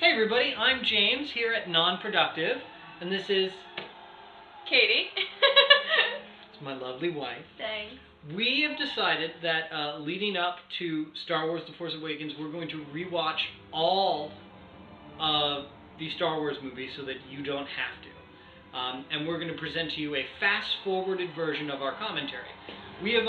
Hey everybody, I'm James here at Non-Productive, and this is Katie. it's my lovely wife. Thanks. We have decided that leading up to Star Wars The Force Awakens, we're going to rewatch all of the Star Wars movies so that you don't have to. And we're going to present to you a fast-forwarded version of our commentary. We have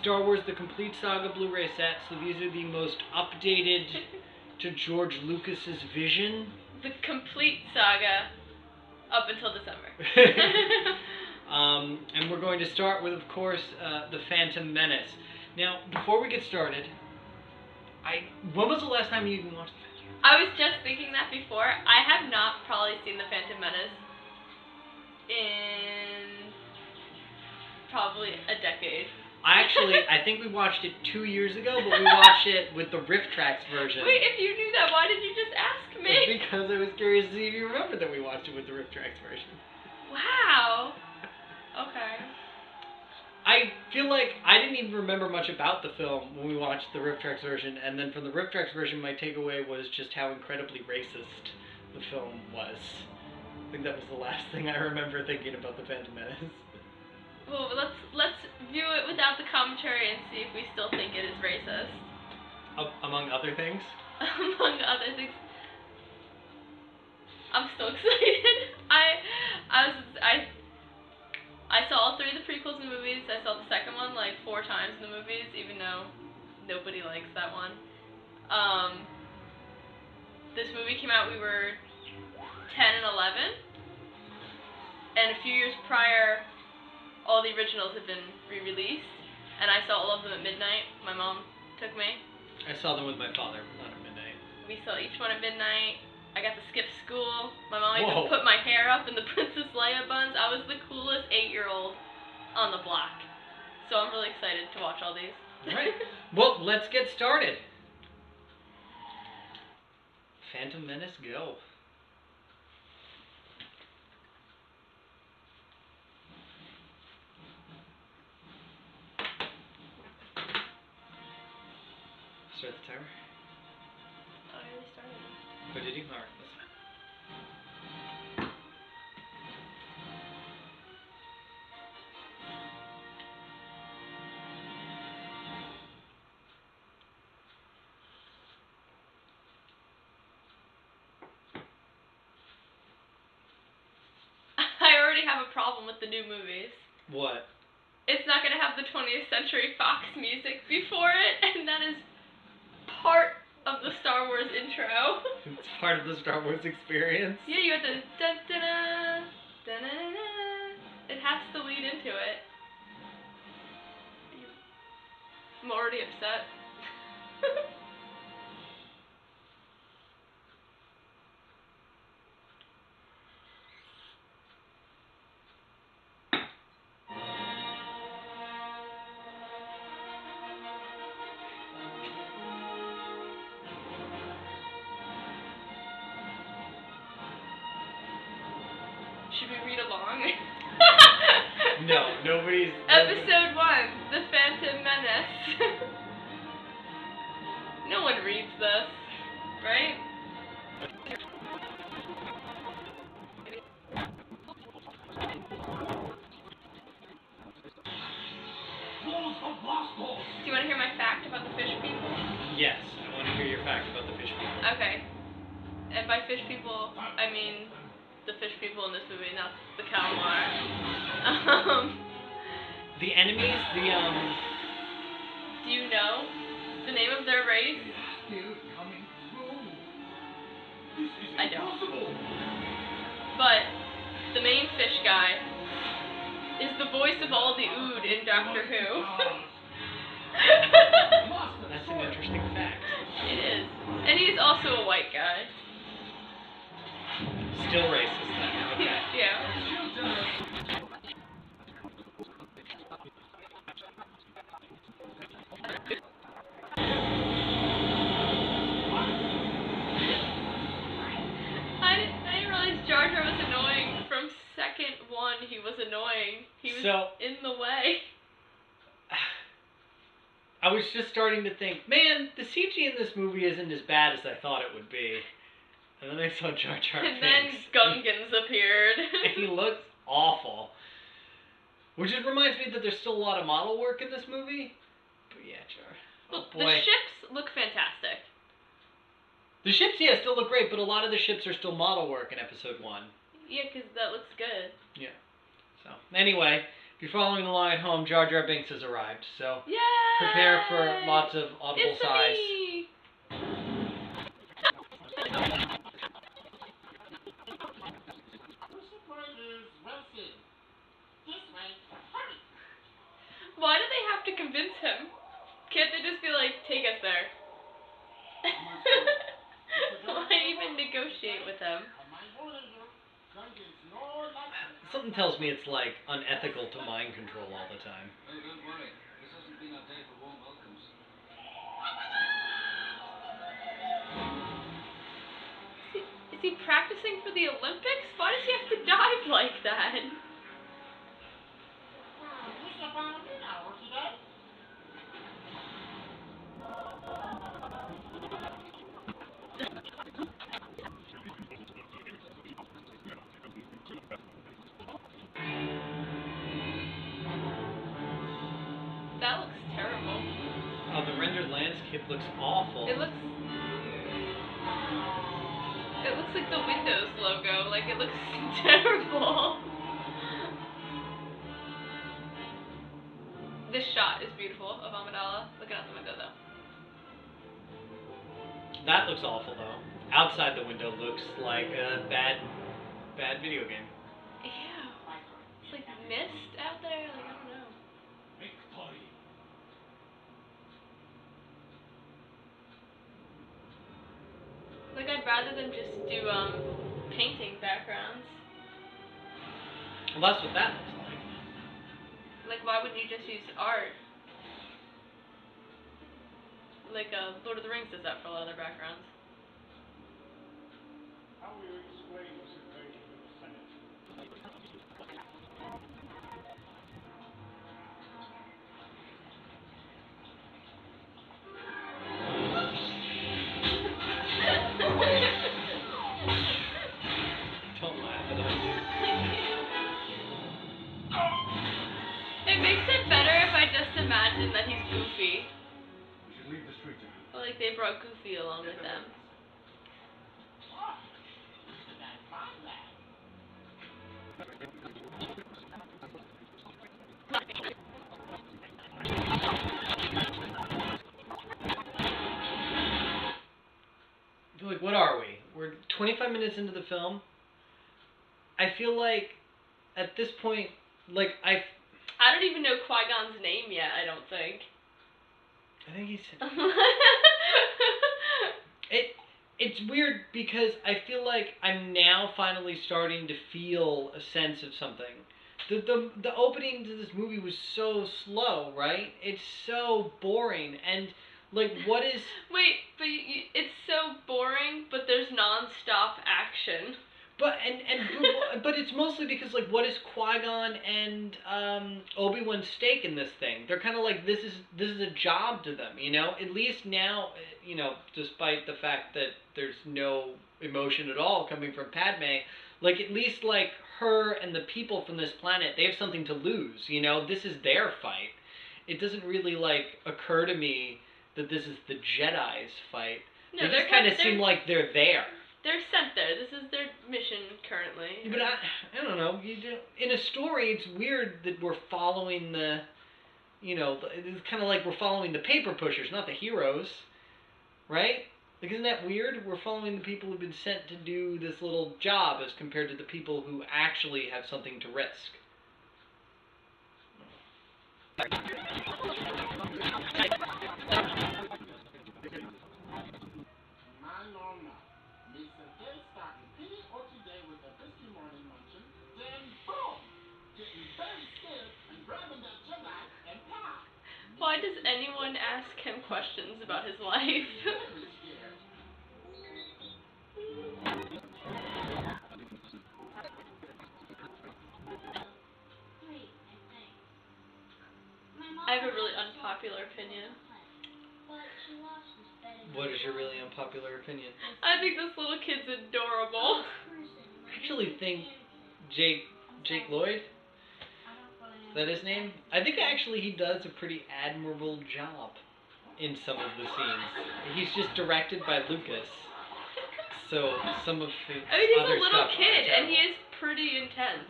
Star Wars The Complete Saga Blu-ray set, so these are the most updated to George Lucas's vision. The Complete Saga up until December. And we're going to start with, of course, The Phantom Menace. Now, before we get started, when was the last time you even watched The Phantom Menace? I was just thinking that before. I have not probably seen The Phantom Menace in probably a decade. I think we watched it 2 years ago, but we watched it with the RiffTrax version. Wait, if you knew that, why did you just ask me? Because I was curious to see if you remember that we watched it with the RiffTrax version. Wow. Okay. I feel like I didn't even remember much about the film when we watched the RiffTrax version, and then from the RiffTrax version, my takeaway was just how incredibly racist the film was. I think that was the last thing I remember thinking about The Phantom Menace. Well, let's view it without the commentary and see if we still think it is racist. Among other things? Among other things. I'm so excited. I saw all three of the prequels in the movies. I saw the second one like 4 times in the movies, even though nobody likes that one. This movie came out, we were 10 and 11. And a few years prior, all the originals had been re-released, and I saw all of them at midnight. My mom took me. I saw them with my father, but not at midnight. We saw each one at midnight. I got to skip school. My mom even Whoa. put my hair up in the Princess Leia buns. I was the coolest 8-year-old on the block. So I'm really excited to watch all these. Alright, well, let's get started. Phantom Menace, go. Start the timer. Oh, I already started. Oh, did you? Alright, that's fine. I already have a problem with the new movies. What? It's not going to have the 20th Century Fox music before it, and that is part of the Star Wars intro. It's part of the Star Wars experience. Yeah, you have the dun-dun-dun, dun-dun-dun. It has to lead into it. I'm already upset. Should we read along? No, nobody's... Episode 1, The Phantom Menace. No one reads this, right? Do you want to hear my fact about the fish people? Yes, I want to hear your fact about the fish people. Okay. And by fish people, I mean the fish people in this movie, not the calamar. The enemies, Do you know the name of their race? I don't. But the main fish guy is the voice of all the Ood in Doctor Who. That's an interesting fact. It is. And he's also a white guy. Still racist then, okay. Yeah. I didn't realize Jar Jar was annoying. From second one, he was annoying. He was in the way. I was just starting to think, man, the CG in this movie isn't as bad as I thought it would be. And then I saw Jar Jar And Binks. then Gungans appeared. And he looks awful. Which just reminds me that there's still a lot of model work in this movie. But yeah, Jar. Oh boy. The ships look fantastic. The ships, yeah, still look great, but a lot of the ships are still model work in episode 1. Yeah, because that looks good. Yeah. So, anyway, if you're following along at home, Jar Jar Binks has arrived. So, Yay! prepare for lots of audible It's sighs. Me. Why do they have to convince him? Can't they just be like, take us there? Why even negotiate with him? Something tells me it's like unethical to mind control all the time. Hey, don't worry. This hasn't been our day for warm welcomes. Is he practicing for the Olympics? Why does he have to dive like that? That looks terrible. Oh, the rendered landscape looks awful. It looks like the Windows logo. Like, it looks terrible. This shot is beautiful of Amidala. Looking out the window, though. That looks awful, though. Outside the window looks like a bad video game. Ew. It's like mist out there. Like, I don't know. Like, I'd rather them just do, painting backgrounds. Well, that's what that looks like. Like, why wouldn't you just use art? Like, Lord of the Rings does that for a lot of their backgrounds. How will you explain this invasion of the Senate? Don't laugh at us. It makes it better if I just imagine that he's Goofy. We should leave the street now. Or like they brought Goofy along with them. Like, what are we? We're 25 minutes into the film. I feel like, at this point, like, I don't even know Qui-Gon's name yet, I don't think. I think he's... It's weird because I feel like I'm now finally starting to feel a sense of something. The opening to this movie was so slow, right? It's so boring, and like, what is... Wait, but it's so boring, but there's non-stop action. But but it's mostly because, like, what is Qui-Gon and Obi-Wan's stake in this thing? They're kind of like, this is a job to them, you know? At least now, you know, despite the fact that there's no emotion at all coming from Padme, like, at least, like, her and the people from this planet, they have something to lose, you know? This is their fight. It doesn't really, like, occur to me that this is the Jedi's fight. No, they just kind of seem like they're there. They're sent there. This is their mission currently. But I don't know. In a story, it's weird that we're following the, you know, it's kind of like we're following the paper pushers, not the heroes, right? Like, isn't that weird? We're following the people who've been sent to do this little job as compared to the people who actually have something to risk. Why does anyone ask him questions about his life? I have a really unpopular opinion. What is your really unpopular opinion? I think this little kid's adorable. I actually think Jake Lloyd, is that his name? I think actually he does a pretty admirable job in some of the scenes. He's just directed by Lucas, so some of his I mean, he's other a little stuff kid, aren't and he is pretty intense.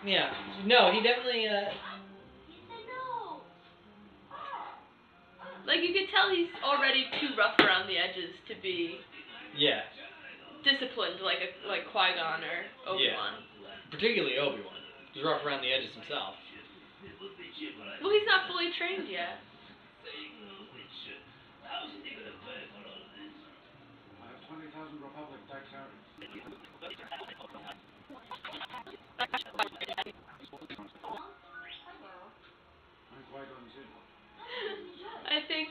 Yeah, no, he definitely. Like, you could tell he's already too rough around the edges to be Yeah, disciplined like Qui-Gon or Obi-Wan. particularly Obi-Wan. He's rough around the edges himself. Well, he's not fully trained yet. I have 20,000 Republic dexterity. I'm quite unsuitable. I think,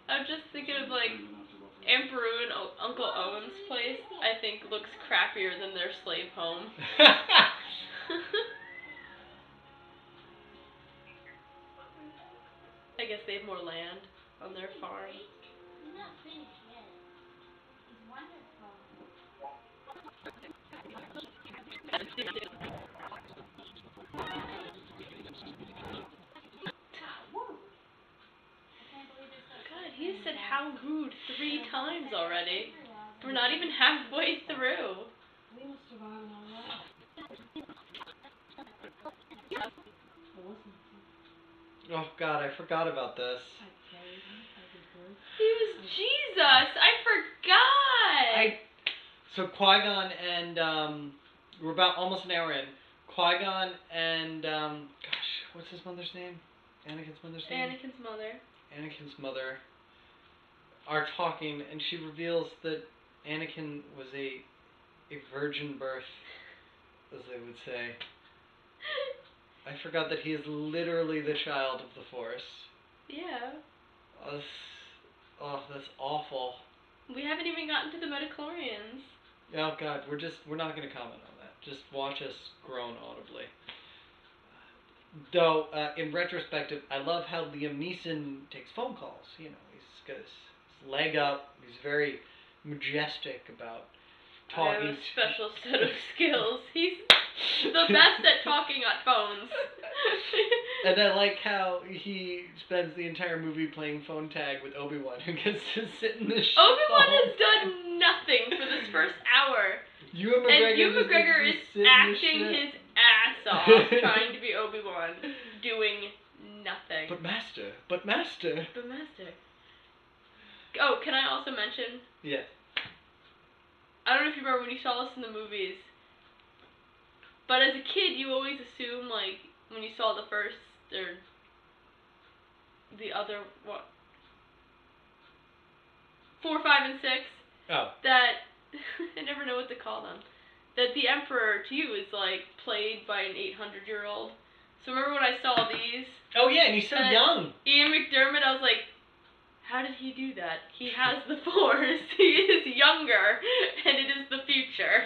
I'm just thinking of, like, Aunt Beru and Uncle Owen's place, I think looks crappier than their slave home. I guess they have more land on their farm. He's not finished yet. He's wonderful. God, he said how rude 3 times already. We're not even halfway through. We must survive in our life. Oh God, I forgot about this. He was Jesus! I forgot! So Qui-Gon and we're about almost an hour in. Qui-Gon and gosh, what's his mother's name? Anakin's mother's name? Anakin's mother. Anakin's mother are talking, and she reveals that Anakin was a virgin birth, as they would say. I forgot that he is literally the child of the Force. Yeah. That's awful. We haven't even gotten to the midichlorians. Oh God, we're not going to comment on that. Just watch us groan audibly. Though, in retrospective, I love how Liam Neeson takes phone calls. You know, he's got his leg up. He's very majestic about talking. I have a special set of skills. He's the best at talking on phones. And I like how he spends the entire movie playing phone tag with Obi-Wan, who gets to sit in the shit. Obi-Wan has done nothing for this first hour. Ewan McGregor is acting his ass off trying to be Obi-Wan, doing nothing. But master. Oh, can I also mention? Yeah. I don't know if you remember when you saw this in the movies, but as a kid, you always assume, like, when you saw the first, or the other, 4, 5, and 6, that, I never know what to call them, that the Emperor, to you, is, like, played by an 800-year-old. So remember when I saw these? Oh yeah, and he's so young. Ian McDiarmid, I was like, how did he do that? He has the Force, he is younger, and it is the future.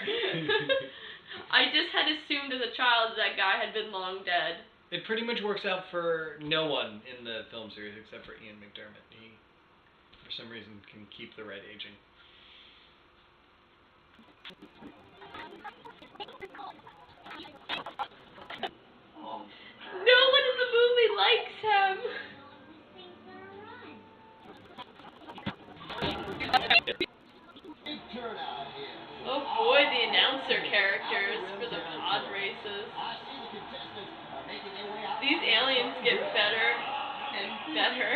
I just had assumed as a child that guy had been long dead. It pretty much works out for no one in the film series except for Ian McDiarmid. He, for some reason, can keep the right aging. No one in the movie likes him. Oh boy, the announcer characters for the pod races. These aliens get better and better.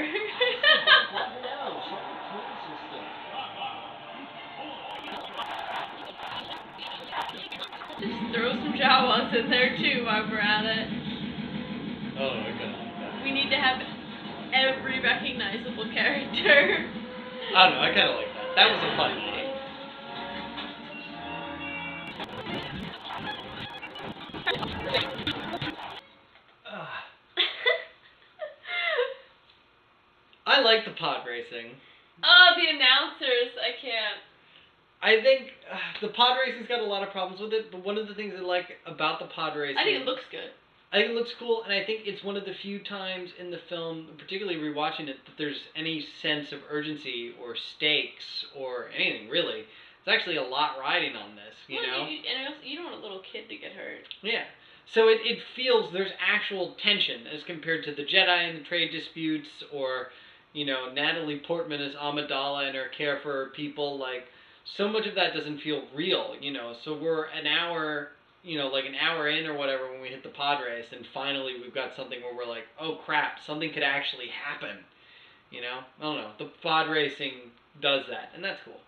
Just throw some Jawas in there too while we're at it. Oh my God. We need to have every recognizable character. I don't know, I kind of like that. That was a fun movie. I like the pod racing. Oh, the announcers, I can't. I think the pod racing's got a lot of problems with it, but one of the things I like about the pod racing... I think it looks good. I think it looks cool, and I think it's one of the few times in the film, particularly rewatching it, that there's any sense of urgency or stakes or anything really. There's actually a lot riding on this, you know? And also, you don't want a little kid to get hurt. Yeah. So it feels there's actual tension as compared to the Jedi and the trade disputes, or, you know, Natalie Portman as Amidala and her care for her people. Like, so much of that doesn't feel real, you know. So we're an hour, you know, like an hour in or whatever when we hit the pod race, and finally we've got something where we're like, oh crap, something could actually happen, you know. I don't know. The pod racing does that, and that's cool.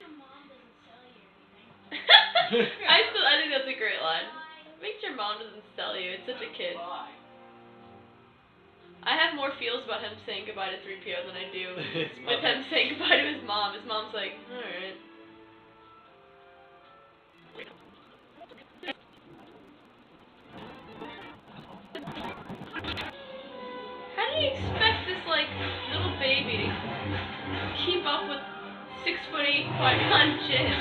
Your mom doesn't sell you anything. I think that's a great line. Make sure mom doesn't sell you. It's such a kid. I have more feels about him saying goodbye to 3PO than I do with him saying goodbye to his mom. His mom's like, alright. How do you expect this, like, little baby to keep up with 6'8" Qui-Gon Jinn?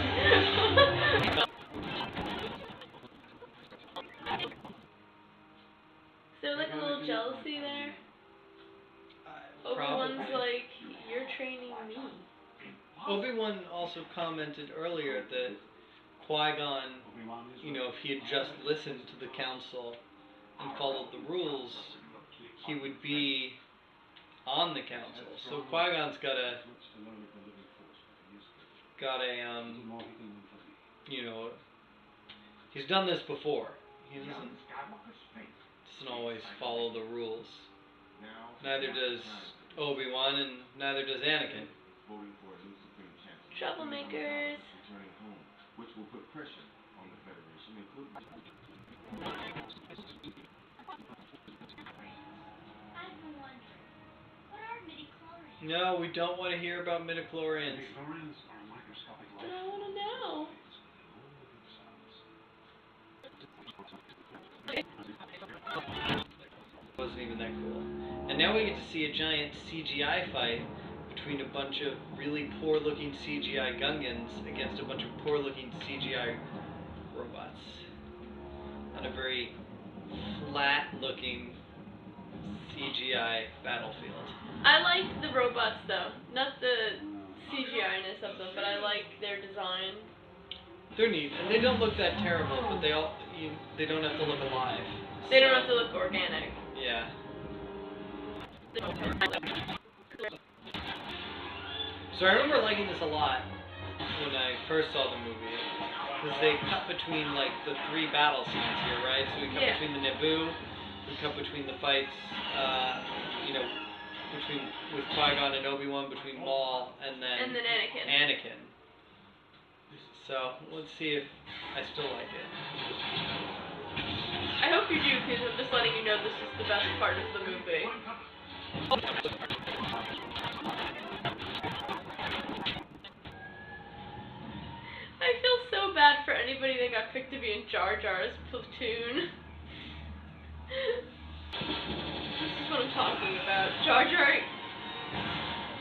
Is there like a little jealousy there? Obi-Wan's like, you're training me. Obi-Wan also commented earlier that Qui-Gon, you know, if he had just listened to the council and followed the rules, he would be on the council. So Qui-Gon's got a you know, he's done this before. He doesn't always follow the rules. Neither does Obi-Wan, and neither does Anakin. Troublemakers. Which will put pressure on the Federation, I've been wondering, what are midichlorians? No, we don't want to hear about midichlorians. Midichlorians are microscopic life. But I want to know. Wasn't even that cool. And now we get to see a giant CGI fight between a bunch of really poor-looking CGI Gungans against a bunch of poor-looking CGI robots on a very flat-looking CGI battlefield. I like the robots though, not the CGI-ness of them, but I like their design. They're neat, and they don't look that terrible, but they don't have to look alive. They don't have to look organic. Yeah. So I remember liking this a lot when I first saw the movie, because they cut between like the three battle scenes here, right? So we cut between the Naboo, we cut between the fights, you know, with Qui-Gon and Obi-Wan, between Maul and then Anakin. So let's see if I still like it. I hope you do, because I'm just letting you know this is the best part of the movie. I feel so bad for anybody that got picked to be in Jar Jar's platoon. This is what I'm talking about. Jar Jar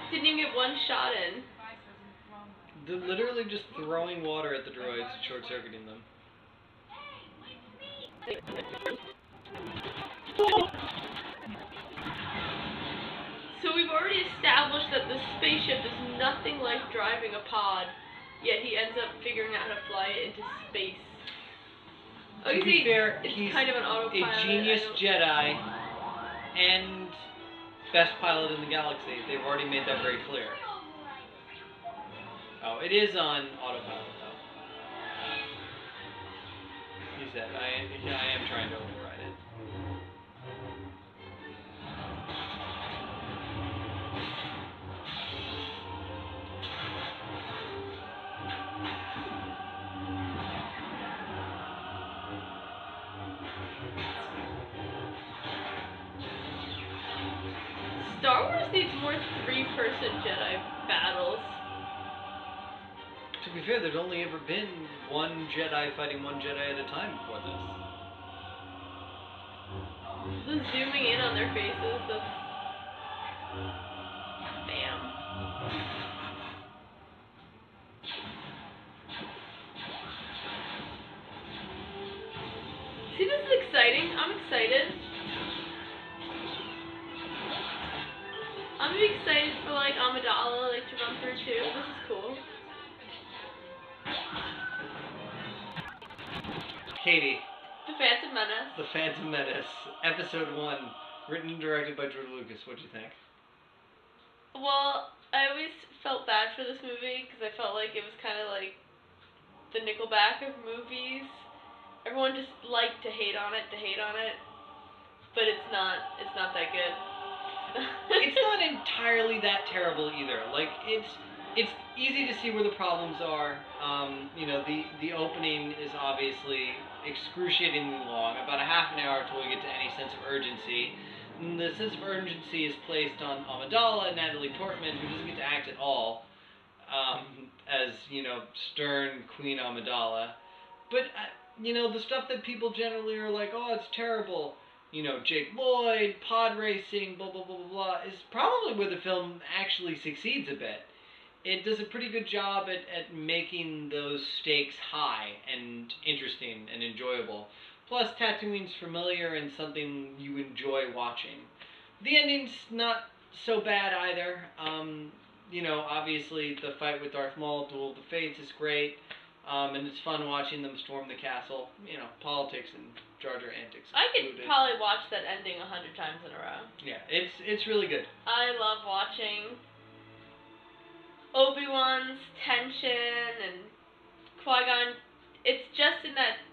didn't even get one shot in. They're literally just throwing water at the droids and short-circuiting them. So we've already established that the spaceship is nothing like driving a pod, yet he ends up figuring out how to fly it into space. Oh, To be fair, it's he's kind of an autopilot. a genius Jedi and best pilot in the galaxy. They've already made that very clear. Oh, it is on autopilot though. He said, I am trying to override it. Star Wars needs more three-person Jedi battles. To be fair, there's only ever been one Jedi fighting one Jedi at a time before this. The zooming in on their faces, that's... Bam. excited. I'm excited for like Amidala like to run through too. This is cool. Katie, The Phantom Menace. The Phantom Menace, Episode 1, written and directed by George Lucas. What'd you think? Well, I always felt bad for this movie because I felt like it was kind of like the Nickelback of movies. Everyone just liked to hate on it, but it's not that good. It's not entirely that terrible either. Like, it's easy to see where the problems are. The opening is obviously excruciatingly long, about a half an hour until we get to any sense of urgency. And the sense of urgency is placed on Amidala, Natalie Portman, who doesn't get to act at all, as, stern Queen Amidala. But, the stuff that people generally are like, oh, it's terrible, Jake Lloyd, pod racing, blah, blah, blah, blah, blah, is probably where the film actually succeeds a bit. It does a pretty good job at making those stakes high and interesting and enjoyable. Plus, Tatooine's familiar and something you enjoy watching. The ending's not so bad either. Obviously the fight with Darth Maul, Duel of the Fates, is great. And it's fun watching them storm the castle. Politics and Jar Jar antics I could included. probably watch that ending 100 times in a row. Yeah, it's really good. I love watching Obi-Wan's tension and Qui-Gon. It's just in that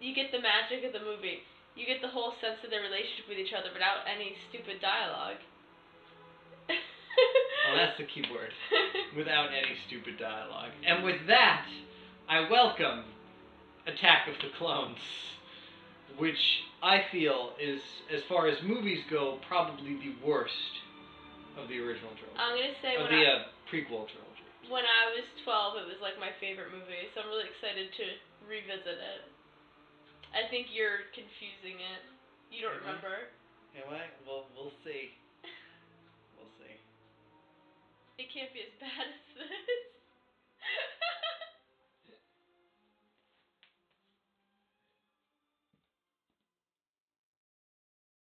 you get the magic of the movie. You get the whole sense of their relationship with each other without any stupid dialogue. Well, that's the key word. Without any stupid dialogue. And with that, I welcome Attack of the Clones, which I feel is, as far as movies go, probably the worst of the original trilogy. I'm gonna say of the prequel trilogy. When I was 12, it was like my favorite movie, so I'm really excited to revisit it. I think you're confusing it. You don't remember. Am I? Well, we'll see. We'll see. It can't be as bad as this.